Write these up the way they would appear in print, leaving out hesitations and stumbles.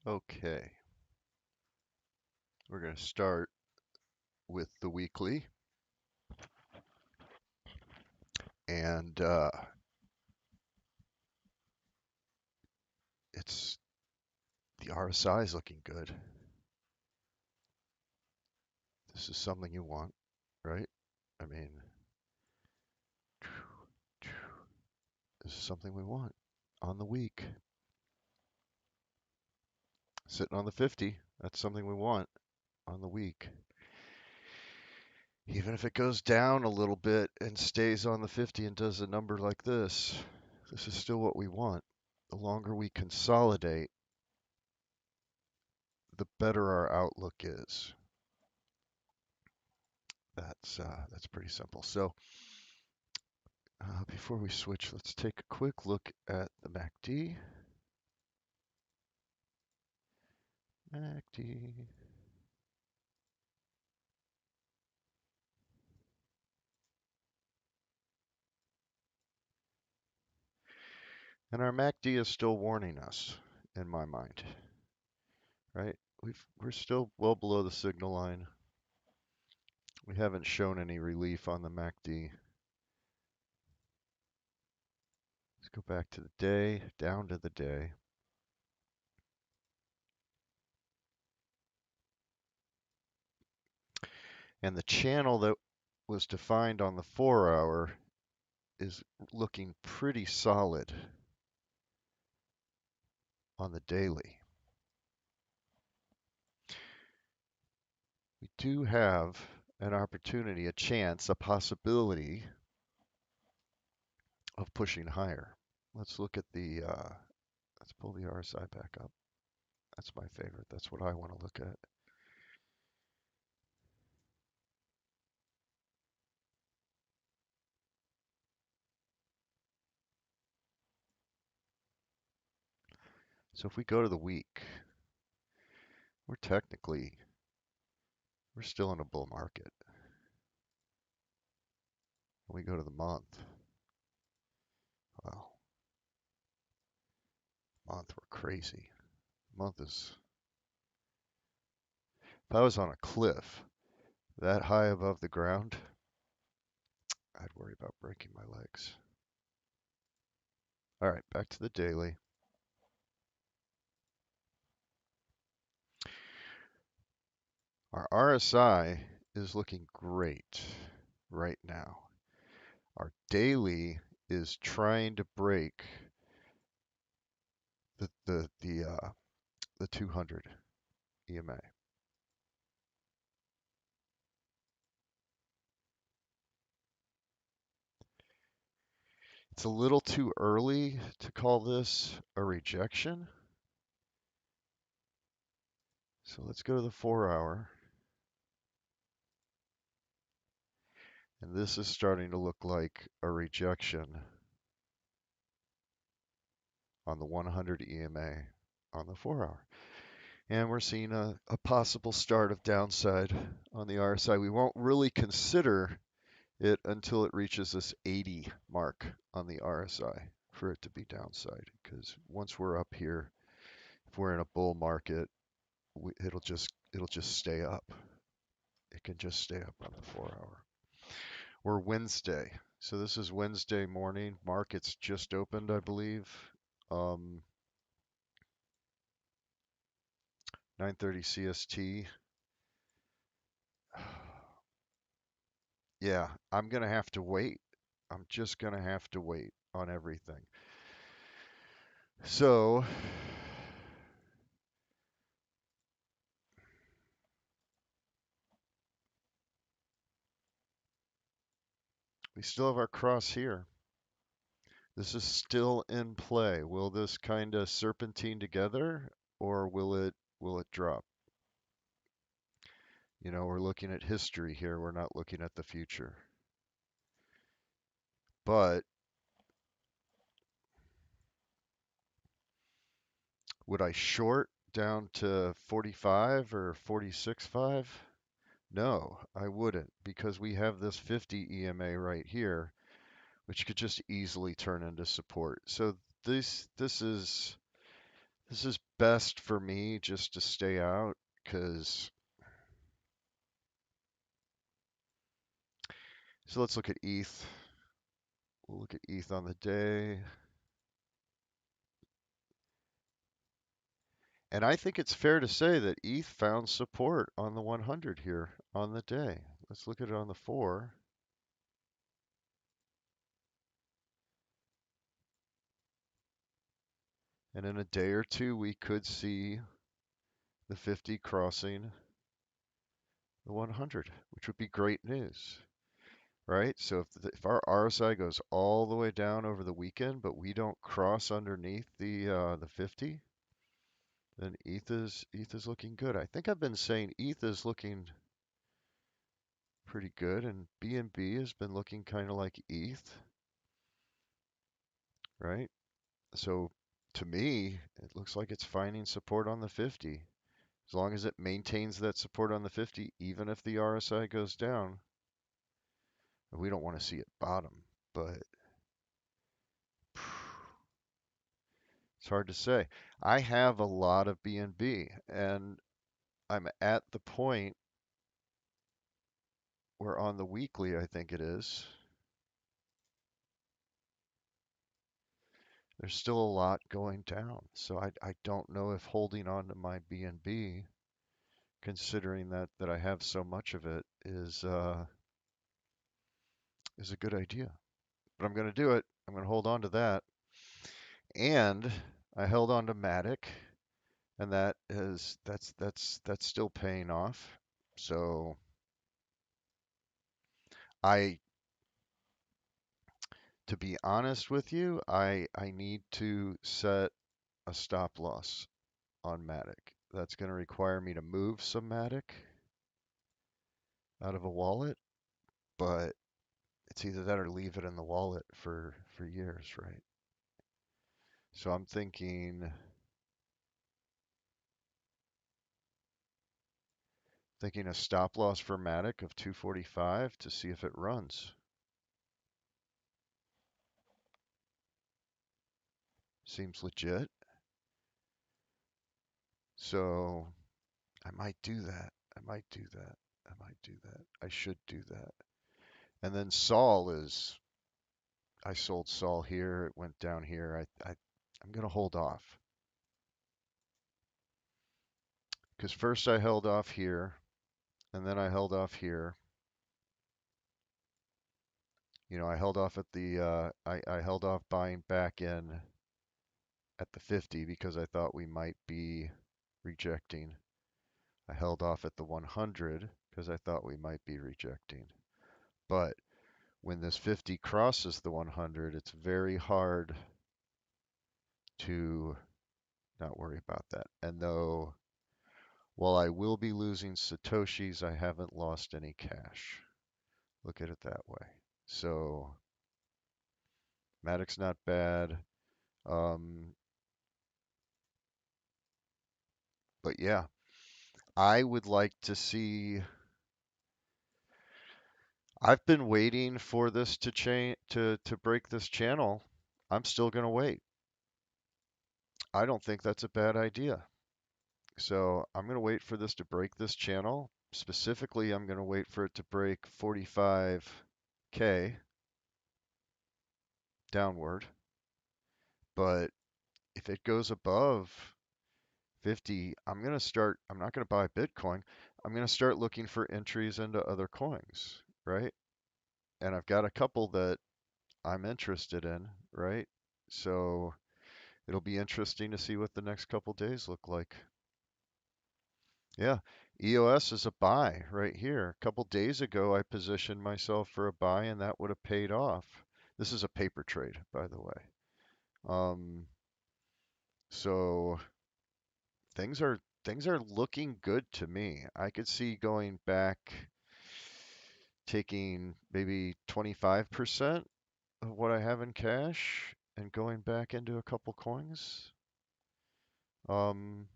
Okay, we're going to start with the weekly, and it's the RSI is looking good. This is something you want, right? I mean, this is something we want on the week. Sitting on the 50, that's something we want on the week. Even if it goes down a little bit and stays on the 50 and does a number like this is still what we want. The longer we consolidate, the better our outlook is. That's pretty simple. So before we switch, let's take a quick look at the MACD. MACD. And our MACD is still warning us, in my mind, right? We're still well below the signal line. We haven't shown any relief on the MACD. Let's go back to the day, down to the day. And the channel that was defined on the 4-hour is looking pretty solid on the daily. We do have an opportunity, a chance, a possibility of pushing higher. Let's look at let's pull the RSI back up. That's my favorite. That's what I want to look at. So if we go to the week, we're still in a bull market. When we go to the month, well, month we're crazy. Month is, if I was on a cliff that high above the ground, I'd worry about breaking my legs. All right, back to the daily. Our RSI is looking great right now. Our daily is trying to break the 200 EMA. It's a little too early to call this a rejection. So let's go to the 4-hour. And this is starting to look like a rejection on the 100 EMA on the 4-hour. And we're seeing a possible start of downside on the RSI. We won't really consider it until it reaches this 80 mark on the RSI for it to be downside. Because once we're up here, if we're in a bull market, it'll just stay up. It can just stay up on the 4-hour. We're Wednesday. So this is Wednesday morning. Market's just opened, I believe. 9:30 CST. Yeah, I'm going to have to wait. I'm just going to have to wait on everything. So we still have our cross here. This is still in play. Will this kind of serpentine together, or will it drop? You know, we're looking at history here. We're not looking at the future. But would I short down to 45 or 46.5? No, I wouldn't, because we have this 50 EMA right here, which could just easily turn into support. So this is best for me just to stay out because, so let's look at ETH. We'll look at ETH on the day. And I think it's fair to say that ETH found support on the 100 here on the day. Let's look at it on the 4. And in a day or two, we could see the 50 crossing the 100, which would be great news, right? So if our RSI goes all the way down over the weekend, but we don't cross underneath the 50, then ETH is looking good. I think I've been saying ETH is looking pretty good, and BNB has been looking kind of like ETH, right? So to me, it looks like it's finding support on the 50. As long as it maintains that support on the 50, even if the RSI goes down, we don't want to see it bottom, but it's hard to say. I have a lot of BNB, and I'm at the point where on the weekly, I think it is, there's still a lot going down. So I don't know if holding on to my BNB, considering that I have so much of it, is a good idea. But I'm going to do it. I'm going to hold on to that. And I held on to Matic, and that's still paying off. So I, to be honest with you, I need to set a stop loss on Matic. That's going to require me to move some Matic out of a wallet, but it's either that or leave it in the wallet for years, right? So I'm thinking a stop loss for Matic of 245 to see if it runs. Seems legit. So I might do that. I might do that. I might do that. I should do that. And then Sol is, I sold Sol here. It went down here. I'm going to hold off because first I held off here and then I held off here. You know, I held off at I held off buying back in at the 50 because I thought we might be rejecting. I held off at the 100 because I thought we might be rejecting. But when this 50 crosses the 100, it's very hard to not worry about that. And though, while I will be losing Satoshis, I haven't lost any cash. Look at it that way. So, Matic's not bad. Um, but yeah, I would like to see. I've been waiting for this to change to break this channel. I'm still going to wait. I don't think that's a bad idea. So I'm going to wait for this to break this channel. Specifically, I'm going to wait for it to break 45K downward. But if it goes above 50, I'm not going to buy Bitcoin. I'm going to start looking for entries into other coins, right? And I've got a couple that I'm interested in, right? So it'll be interesting to see what the next couple days look like. Yeah, EOS is a buy right here. A couple days ago, I positioned myself for a buy, and that would have paid off. This is a paper trade, by the way. Um, so things are looking good to me. I could see going back, taking maybe 25% of what I have in cash and going back into a couple coins. Um,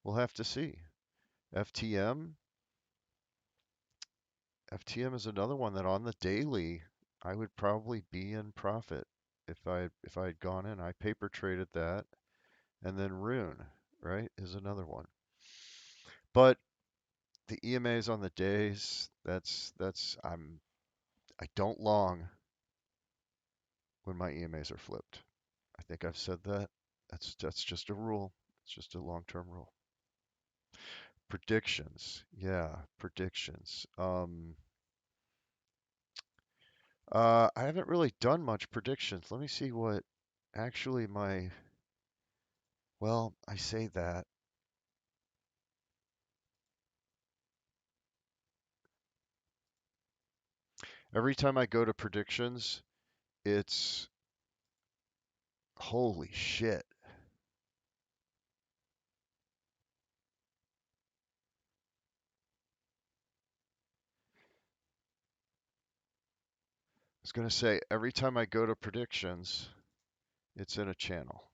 we'll have to see. FTM, FTM is another one that on the daily I would probably be in profit if I had gone in. I paper traded that And then Rune, right, is another one. But the EMAs on the days, I don't long when my EMAs are flipped. I think I've said that. That's just a rule. It's just a long-term rule. Predictions. Yeah, predictions. I haven't really done much predictions. Let me see what actually well, I say that. Every time I go to predictions, it's holy shit. I was going to say, every time I go to predictions, it's in a channel,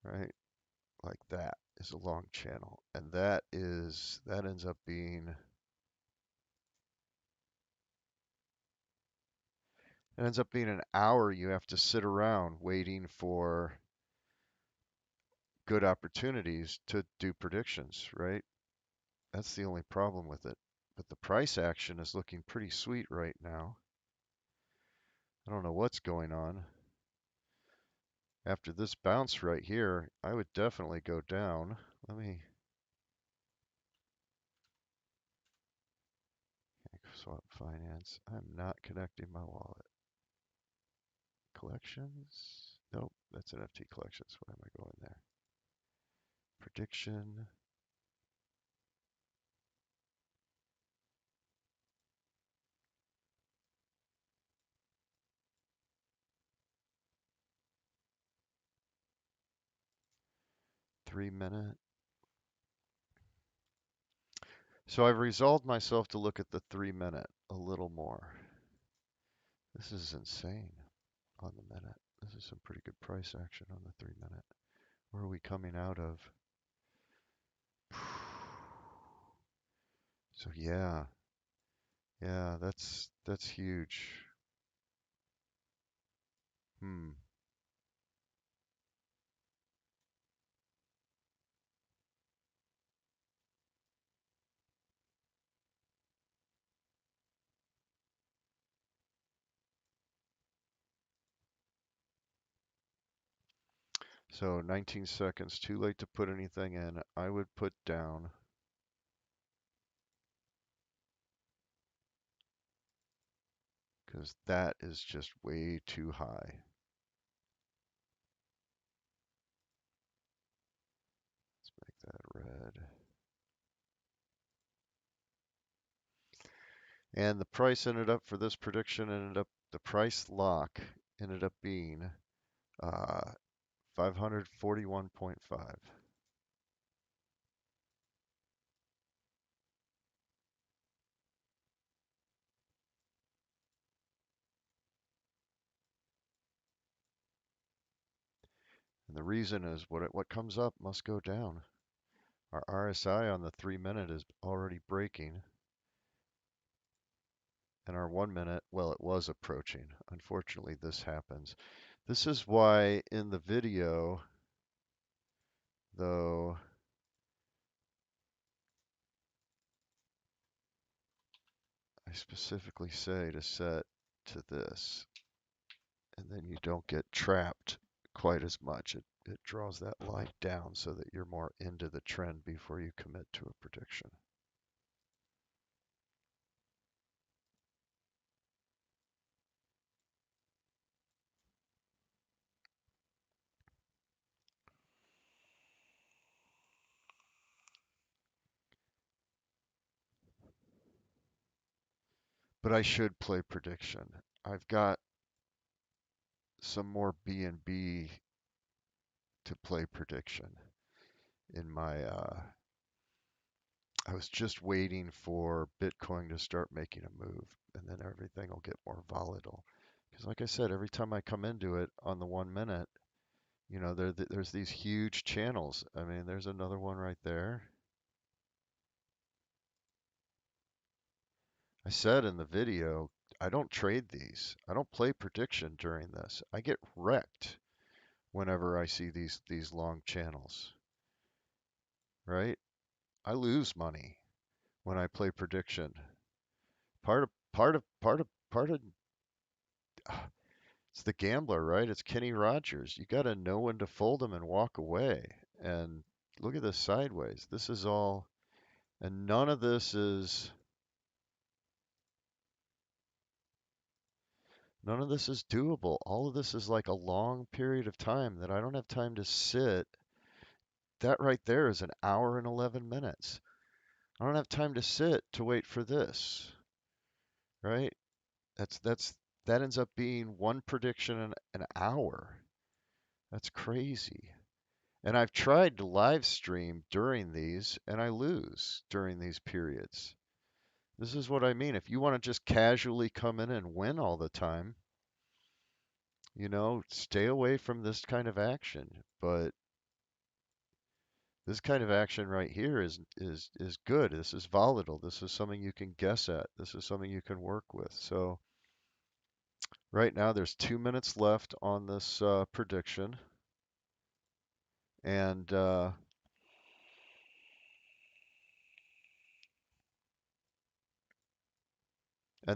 right? Like that is a long channel. And that ends up being, an hour you have to sit around waiting for good opportunities to do predictions, right? That's the only problem with it. But the price action is looking pretty sweet right now. I don't know what's going on. After this bounce right here, I would definitely go down. Let me swap finance. I'm not connecting my wallet. Collections. Nope, that's NFT collections. Why am I going there? Prediction. Three-minute. So I've resolved myself to look at the 3-minute a little more. This is insane on the minute. This is some pretty good price action on the 3-minute. Where are we coming out of? So yeah, that's huge. Hmm. So 19 seconds, too late to put anything in. I would put down. Because that is just way too high. Let's make that red. And the price ended up for this prediction the price lock ended up being 541.5. And the reason is what comes up must go down. Our RSI on the 3-minute is already breaking. And our 1-minute, well, it was approaching. Unfortunately, this happens. This is why in the video, though, I specifically say to set to this, and then you don't get trapped quite as much. It draws that line down so that you're more into the trend before you commit to a prediction. But I should play prediction. I've got some more B&B to play prediction in my I was just waiting for Bitcoin to start making a move, and then everything will get more volatile. Because, like I said, every time I come into it on the 1-minute, there's these huge channels. I mean, there's another one right there. I said in the video, I don't trade these. I don't play prediction during this. I get wrecked whenever I see these long channels, right? I lose money when I play prediction. Part of it's the gambler, right? It's Kenny Rogers. You got to know when to fold them and walk away. And look at this sideways. This is all, and none of this is doable. All of this is like a long period of time that I don't have time to sit. That right there is an hour and 11 minutes. I don't have time to sit to wait for this, right? That's that ends up being one prediction in an hour. That's crazy. And I've tried to live stream during these and I lose during these periods. This is what I mean. If you want to just casually come in and win all the time, stay away from this kind of action. But this kind of action right here is good. This is volatile. This is something you can guess at. This is something you can work with. So right now there's 2 minutes left on this prediction, and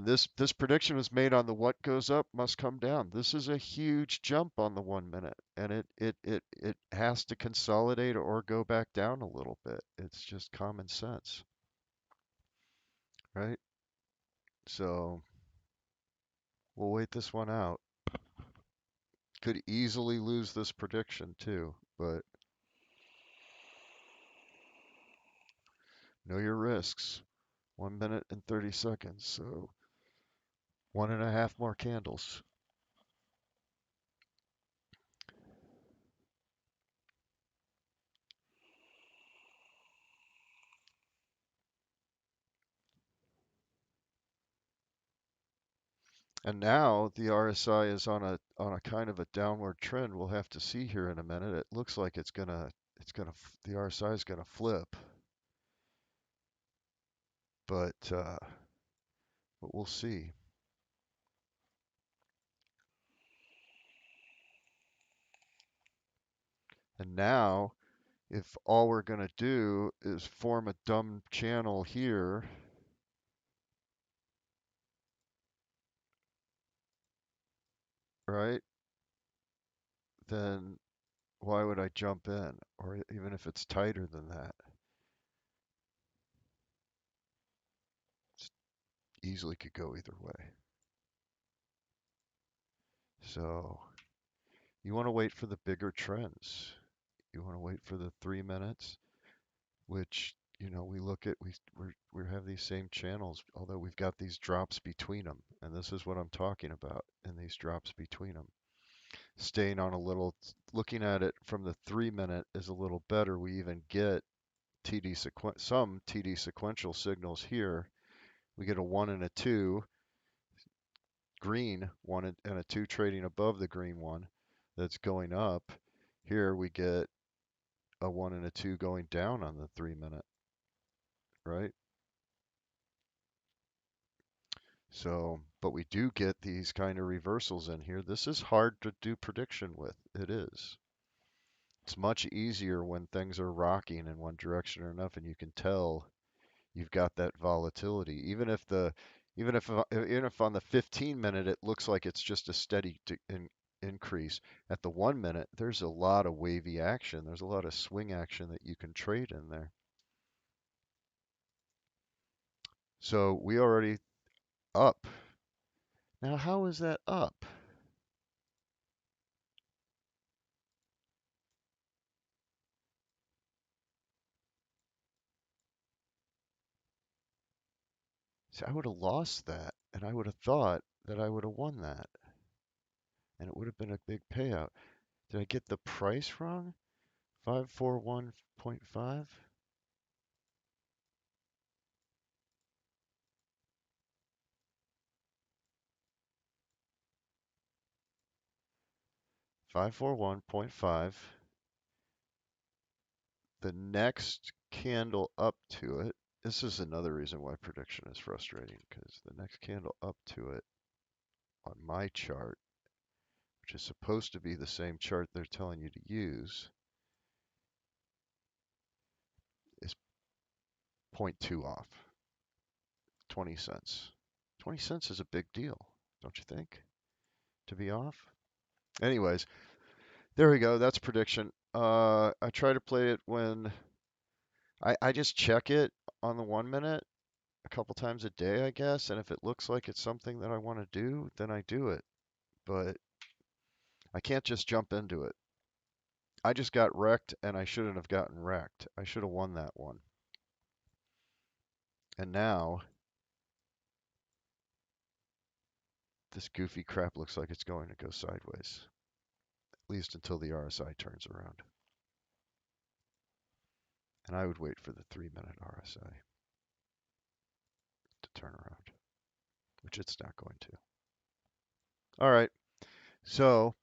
this prediction was made on the what goes up must come down. This is a huge jump on the 1 minute, and it has to consolidate or go back down a little bit. It's just common sense, right? So we'll wait this one out. Could easily lose this prediction too, but know your risks. 1 minute and 30 seconds, so one and a half more candles. And now the RSI is on a kind of a downward trend. We'll have to see here in a minute. It looks like the RSI is gonna flip, but we'll see. And now, if all we're gonna do is form a dumb channel here, right? Then why would I jump in? Or even if it's tighter than that, it easily could go either way. So you want to wait for the bigger trends. You want to wait for the 3 minutes, which we look at we have these same channels, although we've got these drops between them, and this is what I'm talking about in these drops between them. Staying on a little, looking at it from the 3 minute is a little better. We even get some TD sequential signals here. We get a 1 and a 2, green 1 and a 2 trading above the green one that's going up. Here we get a 1 and a 2 going down on the 3 minute, right? So, but we do get these kind of reversals in here. This is hard to do prediction with. It is. It's much easier when things are rocking in one direction or enough, and you can tell you've got that volatility. Even if on the 15 minute it looks like it's just a steady increase, at the 1 minute there's a lot of wavy action. There's a lot of swing action that you can trade in there. So we already up. Now, how is that up? See, I would have lost that, and I would have thought that I would have won that, and it would have been a big payout. Did I get the price wrong? 541.5? 541.5. The next candle up to it. This is another reason why prediction is frustrating, because the next candle up to it on my chart, which is supposed to be the same chart they're telling you to use, is zero point 0.2 off, 20 cents. 20 cents is a big deal, don't you think, to be off? Anyways, there we go. That's prediction. I try to play it when I just check it on the 1 minute a couple times a day, I guess. And if it looks like it's something that I want to do, then I do it. But I can't just jump into it. I just got wrecked and I shouldn't have gotten wrecked. I should have won that one. And now this goofy crap looks like it's going to go sideways, at least until the RSI turns around. And I would wait for the 3-minute RSI to turn around, which it's not going to. All right. So,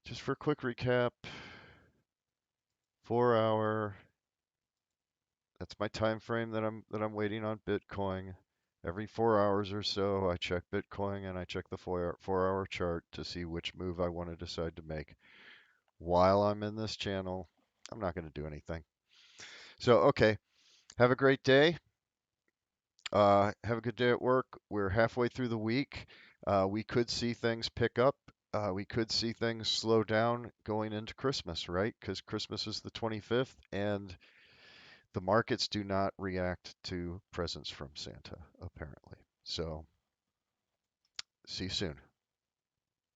just for a quick recap, 4 hour, that's my time frame that I'm waiting on Bitcoin. Every 4 hours or so, I check Bitcoin and I check the 4 hour chart to see which move I want to decide to make. While I'm in this channel, I'm not going to do anything. So, okay, have a great day. Have a good day at work. We're halfway through the week. We could see things pick up. We could see things slow down going into Christmas, right? Because Christmas is the 25th, and the markets do not react to presents from Santa, apparently. So, see you soon.